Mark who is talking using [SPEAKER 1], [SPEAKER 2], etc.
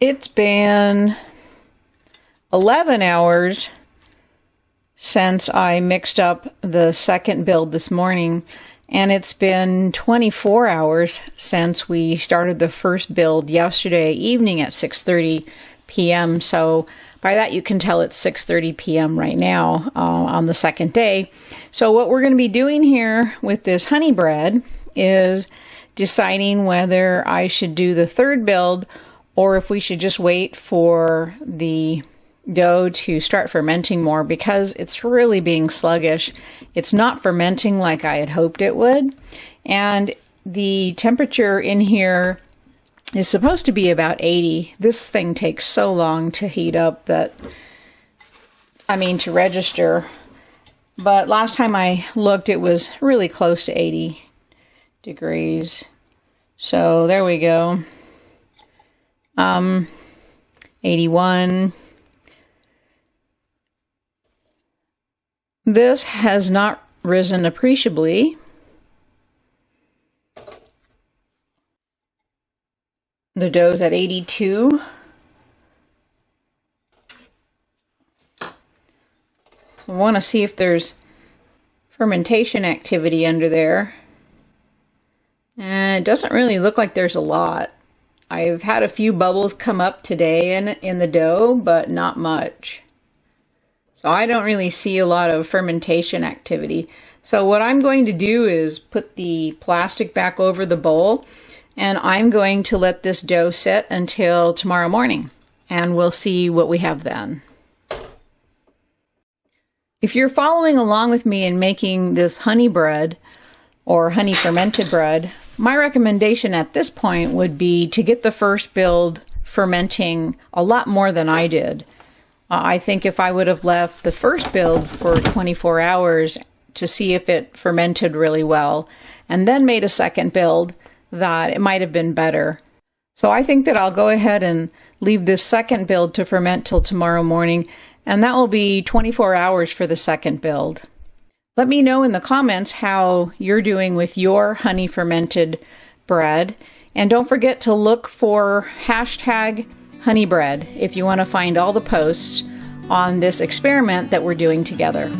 [SPEAKER 1] It's been 11 hours since I mixed up the second build this morning, and it's been 24 hours since we started the first build yesterday evening at 6:30 p.m. So by that you can tell it's 6:30 p.m. right now on the second day. So what we're going to be doing here with this honey bread is deciding whether I should do the third build or if we should just wait for the dough to start fermenting more, because it's really being sluggish. It's not fermenting like I had hoped it would, and the temperature in here is supposed to be about 80. This thing takes so long to heat up that, to register. But last time I looked, it was really close to 80 degrees. So there we go. 81. This has not risen appreciably. The dough's at 82. So I want to see if there's fermentation activity under there. And it doesn't really look like there's a lot. I've had a few bubbles come up today in the dough, but not much. So I don't really see a lot of fermentation activity. So what I'm going to do is put the plastic back over the bowl, and I'm going to let this dough sit until tomorrow morning, and we'll see what we have then. If you're following along with me in making this honey bread or honey fermented bread, my recommendation at this point would be to get the first build fermenting a lot more than I did. I think if I would have left the first build for 24 hours to see if it fermented really well, and then made a second build, that it might have been better. So I think that I'll go ahead and leave this second build to ferment till tomorrow morning, and that will be 24 hours for the second build. Let me know in the comments how you're doing with your honey fermented bread. And don't forget to look for #honeybread if you want to find all the posts on this experiment that we're doing together.